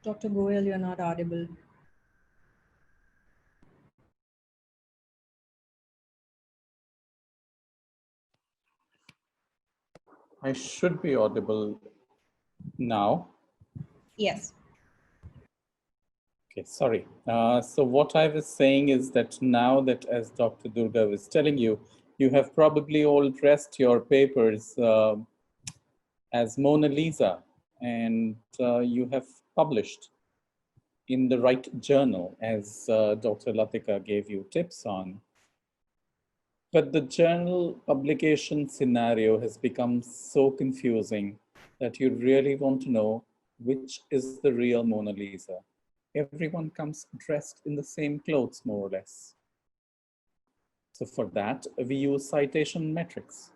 Dr. Goel, you're not audible. I should be audible now. Yes. Okay, sorry. So what I was saying is that now that, as Dr. Durga was telling you, you have probably all dressed your papers as Mona Lisa, and you have published in the right journal, as Dr. Latika gave you tips on. But the journal publication scenario has become so confusing that you really want to know which is the real Mona Lisa. Everyone comes dressed in the same clothes, more or less. So for that, we use citation metrics.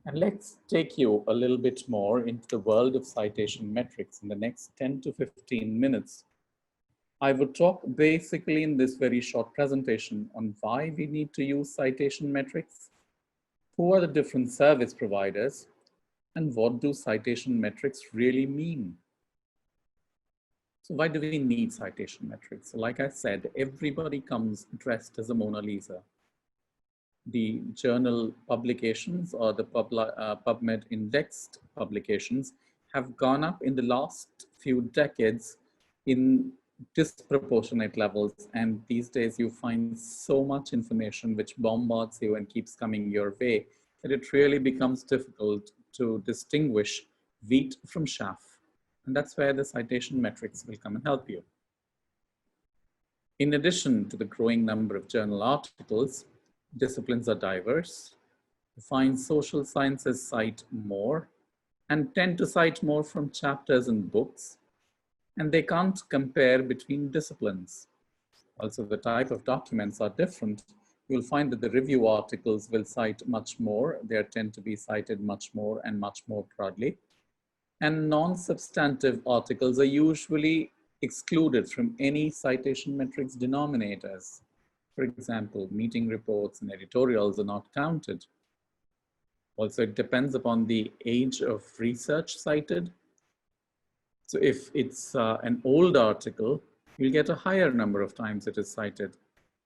And let's take you a little bit more into the world of citation metrics in the next 10 to 15 minutes. I would talk basically in this very short presentation on why we need to use citation metrics, who are the different service providers, and what do citation metrics really mean? So why do we need citation metrics? So like I said, everybody comes dressed as a Mona Lisa. The journal publications or the PubMed indexed publications have gone up in the last few decades in disproportionate levels. And these days you find so much information which bombards you and keeps coming your way that it really becomes difficult to distinguish wheat from chaff. And that's where the citation metrics will come and help you. In addition to the growing number of journal articles, disciplines are diverse. You find social sciences cite more and tend to cite more from chapters in books, and they can't compare between disciplines. Also, the type of documents are different. You'll find that the review articles will cite much more. They tend to be cited much more and much more broadly. And non-substantive articles are usually excluded from any citation metrics denominators. For example, meeting reports and editorials are not counted. Also, it depends upon the age of research cited. So if it's an old article, you'll get a higher number of times it is cited.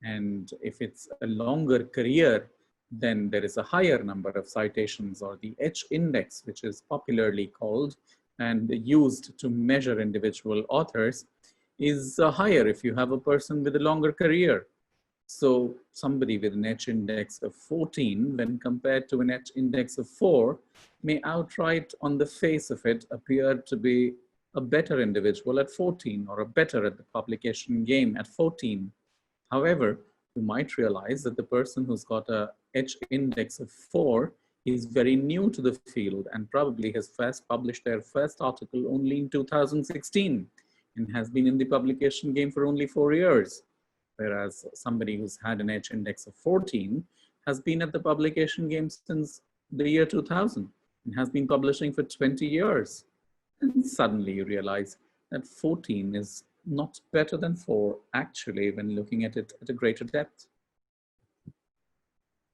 And if it's a longer career, then there is a higher number of citations, or the H index, which is popularly called and used to measure individual authors, is higher if you have a person with a longer career. So somebody with an H index of 14 when compared to an H index of 4 may outright on the face of it appear to be a better individual at 14 or a better at the publication game at 14. However, you might realize that the person who's got a H index of 4 is very new to the field and probably has first published their first article only in 2016 and has been in the publication game for only 4 years. Whereas somebody who's had an H index of 14 has been at the publication game since the year 2000 and has been publishing for 20 years. And suddenly you realize that 14 is not better than 4 actually when looking at it at a greater depth.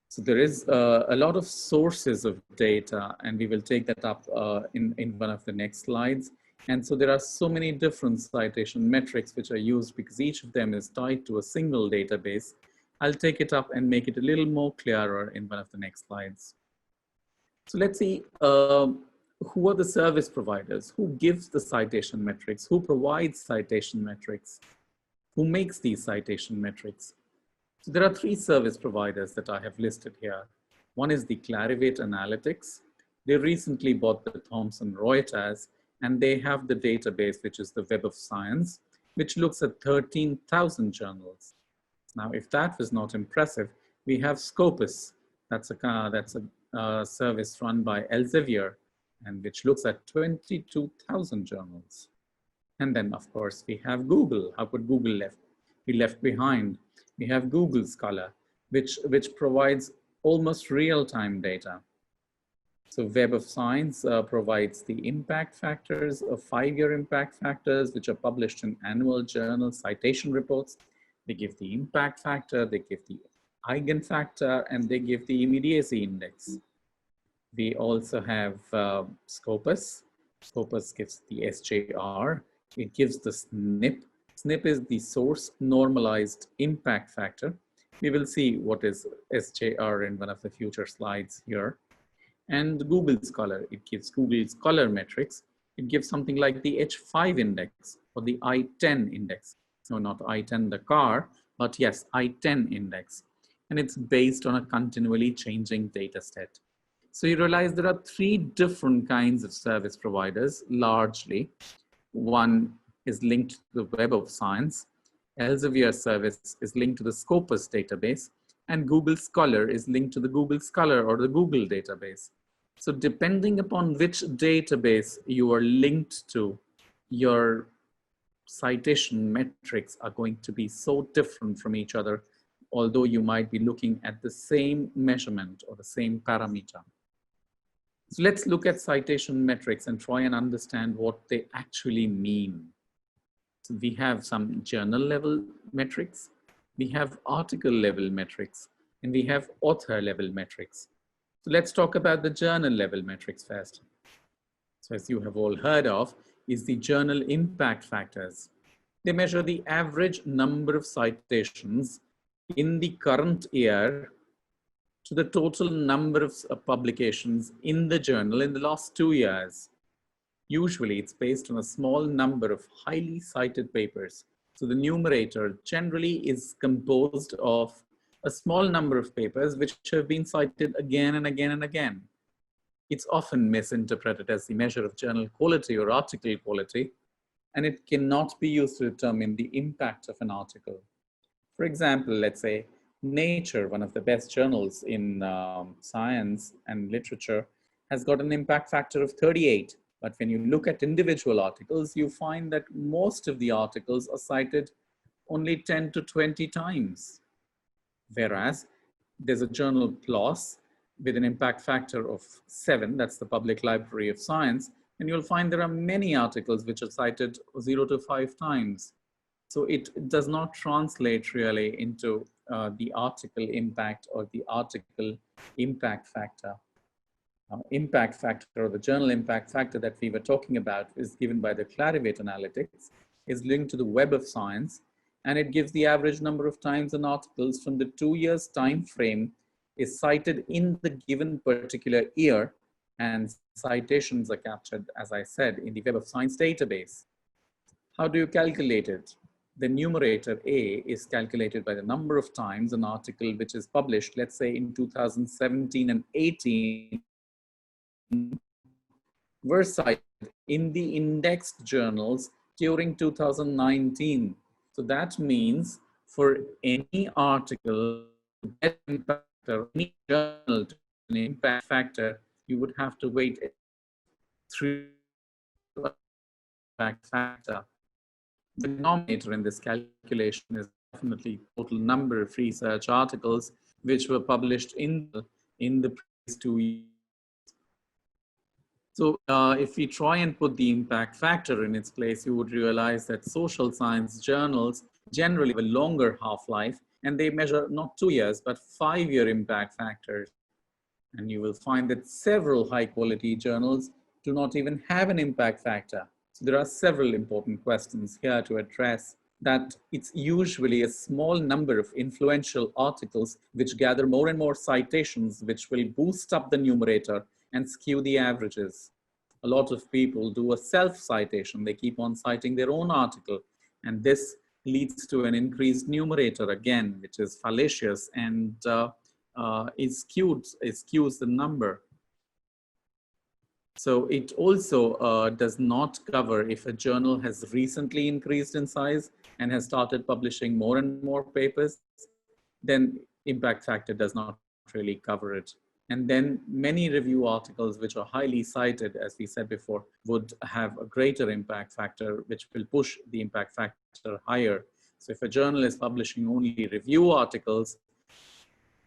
So there is a lot of sources of data, and we will take that up in one of the next slides. And so there are so many different citation metrics which are used because each of them is tied to a single database. I'll take it up and make it a little more clearer in one of the next slides. So let's see, who are the service providers? Who gives the citation metrics? Who provides citation metrics? Who makes these citation metrics? So there are 3 service providers that I have listed here. One is the Clarivate Analytics. They recently bought the Thomson Reuters, and they have the database, which is the Web of Science, which looks at 13,000 journals. Now, if that was not impressive, we have Scopus. That's a service run by Elsevier, and which looks at 22,000 journals. And then, of course, we have Google. How could Google be left behind? We have Google Scholar, which provides almost real-time data. So Web of Science provides the impact factors of 5-year impact factors, which are published in annual journal citation reports. They give the impact factor, they give the Eigenfactor, and they give the immediacy index. We also have Scopus. Scopus gives the SJR, It gives the SNP. SNP is the source normalized impact factor. We will see what is SJR in one of the future slides here. And Google's color, it gives Google's color metrics. It gives something like the H5 index or the I10 index. No, not I10 the car, but yes, I10 index. And it's based on a continually changing data set. So you realize there are three different kinds of service providers, largely. One is linked to the Web of Science. Elsevier service is linked to the Scopus database, and Google Scholar is linked to the Google Scholar or the Google database. So depending upon which database you are linked to, your citation metrics are going to be so different from each other, although you might be looking at the same measurement or the same parameter. So let's look at citation metrics and try and understand what they actually mean. So we have some journal level metrics, we have article level metrics, and we have author level metrics. So let's talk about the journal level metrics first. So as you have all heard of, is the journal impact factors. They measure the average number of citations in the current year to the total number of publications in the journal in the last 2 years. Usually it's based on a small number of highly cited papers. So the numerator generally is composed of a small number of papers which have been cited again and again and again. It's often misinterpreted as the measure of journal quality or article quality, and it cannot be used to determine the impact of an article. For example, let's say Nature, one of the best journals in science and literature, has got an impact factor of 38. But when you look at individual articles, you find that most of the articles are cited only 10 to 20 times. Whereas there's a journal PLOS with an impact factor of 7, that's the Public Library of Science, and you'll find there are many articles which are cited 0 to 5 times. So it does not translate really into the article impact or the article impact factor. Impact factor or the journal impact factor that we were talking about is given by the Clarivate analytics, is linked to the Web of Science, and it gives the average number of times an articles from the 2 years time frame is cited in the given particular year, and citations are captured, as I said, in the Web of Science database. How do you calculate it? The numerator A is calculated by the number of times an article which is published, let's say in 2017 and 18, were cited in the indexed journals during 2019. So that means for any article, any journal to an impact factor, you would have to wait 3 impact factor. The denominator in this calculation is definitely total number of research articles which were published in the previous 2 years. So if we try and put the impact factor in its place, you would realize that social science journals generally have a longer half-life, and they measure not 2 years, but 5-year impact factors. And you will find that several high-quality journals do not even have an impact factor. So there are several important questions here to address, that it's usually a small number of influential articles which gather more and more citations, which will boost up the numerator and skew the averages. A lot of people do a self-citation. They keep on citing their own article, and this leads to an increased numerator again, which is fallacious and it skews the number. So it also does not cover if a journal has recently increased in size and has started publishing more and more papers, then impact factor does not really cover it. And then many review articles which are highly cited, as we said before, would have a greater impact factor, which will push the impact factor higher. So if a journal is publishing only review articles,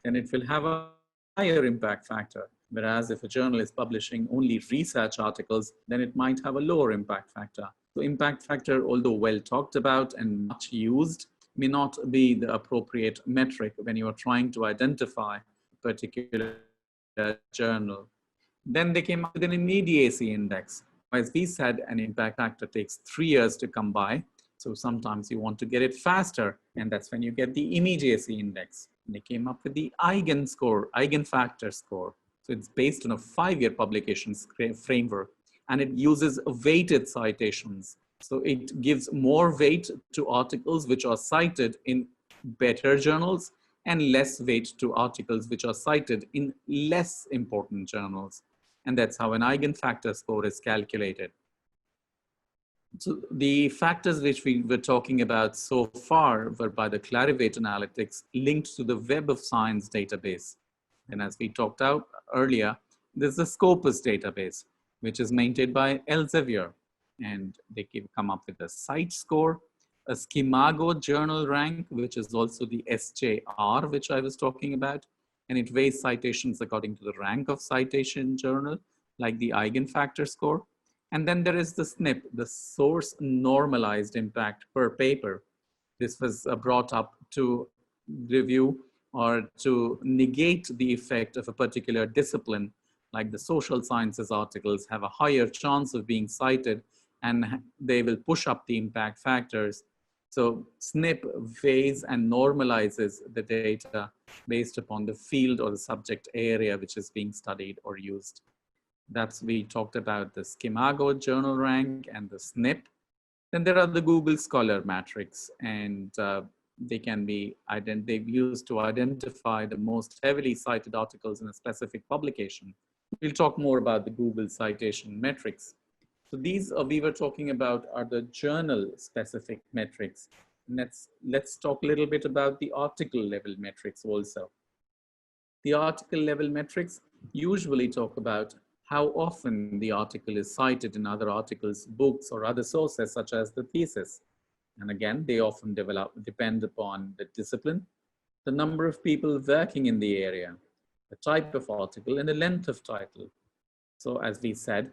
then it will have a higher impact factor. Whereas if a journal is publishing only research articles, then it might have a lower impact factor. So impact factor, although well talked about and much used, may not be the appropriate metric when you are trying to identify a particular journal. Then they came up with an immediacy index. as we said, an impact factor takes 3 years to come by. So sometimes you want to get it faster, and that's when you get the immediacy index. And they came up with the Eigenfactor score. So it's based on a 5-year publication framework, and it uses weighted citations. So it gives more weight to articles which are cited in better journals and less weight to articles which are cited in less important journals. And that's how an eigenfactor score is calculated. So the factors which we were talking about so far were by the Clarivate analytics linked to the Web of Science database. And as we talked out earlier, there's the Scopus database, which is maintained by Elsevier. And they come up with a site score, a Scimago journal rank, which is also the SJR, which I was talking about. And it weighs citations according to the rank of citation journal, like the eigenfactor score. And then there is the SNP, the source normalized impact per paper. This was brought up to review or to negate the effect of a particular discipline, like the social sciences articles have a higher chance of being cited and they will push up the impact factors. So SNP weighs and normalizes the data based upon the field or the subject area which is being studied or used. We talked about the Scimago journal rank and the SNP. Then there are the Google Scholar metrics, and they can be they've used to identify the most heavily cited articles in a specific publication. We'll talk more about the Google citation metrics. So these we were talking about are the journal specific metrics. Let's talk a little bit about the article level metrics also. The article level metrics usually talk about how often the article is cited in other articles, books, or other sources, such as the thesis. And again, they often depend upon the discipline, the number of people working in the area, the type of article, and the length of title. So as we said,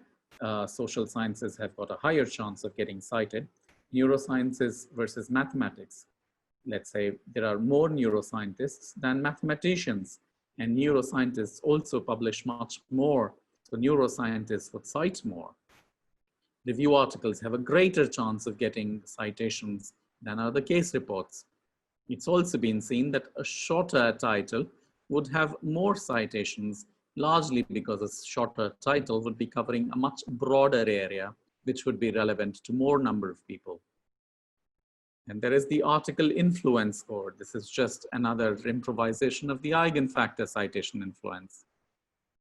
social sciences have got a higher chance of getting cited. Neurosciences versus mathematics. Let's say there are more neuroscientists than mathematicians, and neuroscientists also publish much more. So neuroscientists would cite more. Review articles have a greater chance of getting citations than other case reports. It's also been seen that a shorter title would have more citations, largely because a shorter title would be covering a much broader area, which would be relevant to more number of people. And there is the article influence score. This is just another improvisation of the eigenfactor citation influence.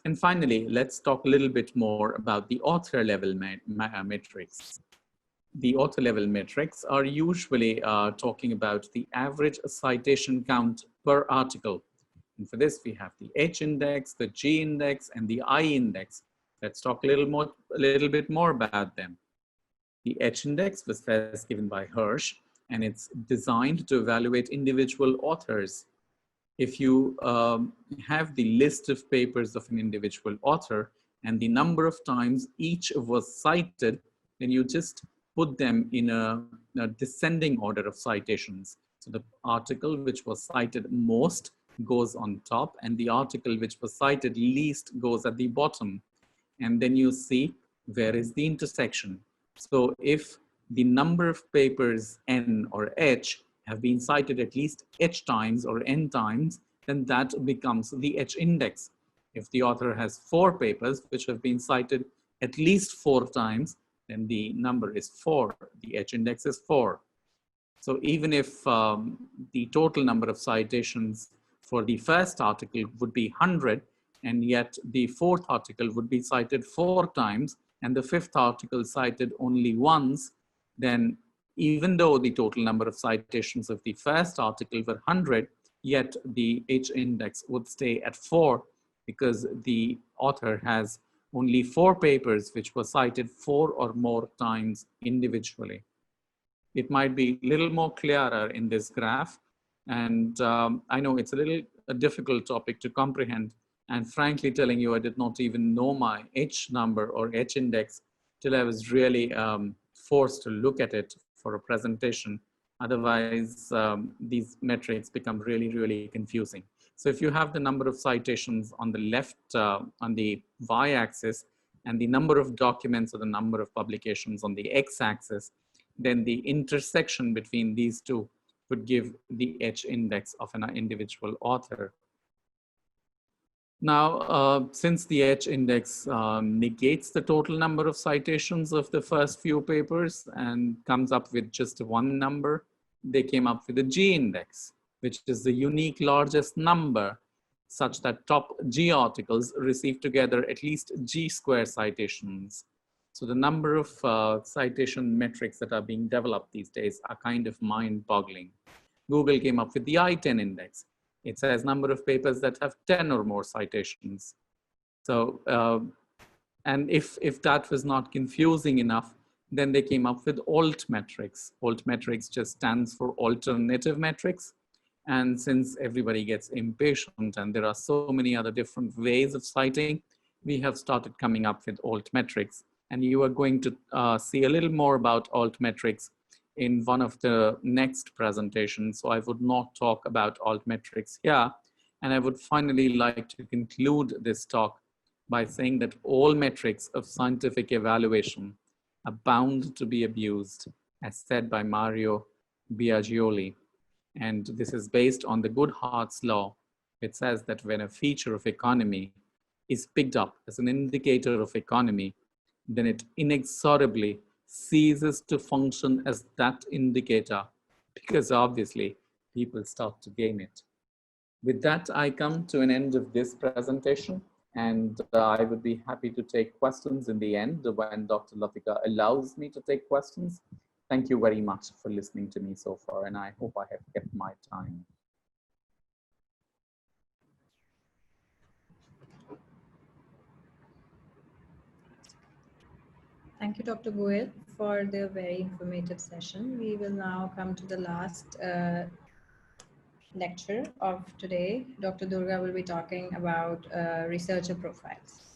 And finally, let's talk a little bit more about the author level metrics. The author level metrics are usually talking about the average citation count per article. And for this, we have the H index, the G index, and the I index. Let's talk a little bit more about them. The H index was first given by Hirsch, and it's designed to evaluate individual authors. If you have the list of papers of an individual author and the number of times each was cited, then you just put them in a descending order of citations. So the article which was cited most goes on top, and the article which was cited least goes at the bottom. And then you see where is the intersection. So if the number of papers N or H have been cited at least H times or N times, then that becomes the H index. If the author has 4 papers which have been cited at least 4 times, then the number is 4. The H index is 4. So even if the total number of citations for the first article would be 100, and yet the 4th article would be cited 4 times, and the 5th article cited only once, then even though the total number of citations of the first article were 100, yet the H index would stay at 4 because the author has only 4 papers which were cited 4 or more times individually. It might be a little more clearer in this graph. And I know it's a difficult topic to comprehend. And frankly telling you, I did not even know my H number or H index till I was really forced to look at it for a presentation. Otherwise, these metrics become really, really confusing. So if you have the number of citations on the left, on the y-axis, and the number of documents or the number of publications on the x-axis, then the intersection between these two would give the H index of an individual author. Now, since the H index negates the total number of citations of the first few papers and comes up with just one number, they came up with a G index, which is the unique largest number, such that top G articles receive together at least G square citations. So the number of citation metrics that are being developed these days are kind of mind-boggling. Google came up with the I-10 index. It says number of papers that have 10 or more citations. So, and if that was not confusing enough, then they came up with alt metrics. Alt metrics just stands for alternative metrics. And since everybody gets impatient and there are so many other different ways of citing, we have started coming up with alt metrics. And you are going to see a little more about alt metrics in one of the next presentations. So I would not talk about alt metrics here. And I would finally like to conclude this talk by saying that all metrics of scientific evaluation are bound to be abused, as said by Mario Biagioli. And this is based on the Goodhart's law. It says that when a feature of economy is picked up as an indicator of economy, then it inexorably ceases to function as that indicator, because obviously people start to gain it. With that, I come to an end of this presentation, and I would be happy to take questions in the end when Dr. Latika allows me to take questions. Thank you very much for listening to me so far, and I hope I have kept my time. Thank you, Dr. Goel, for the very informative session. We will now come to the last lecture of today. Dr. Durga will be talking about researcher profiles.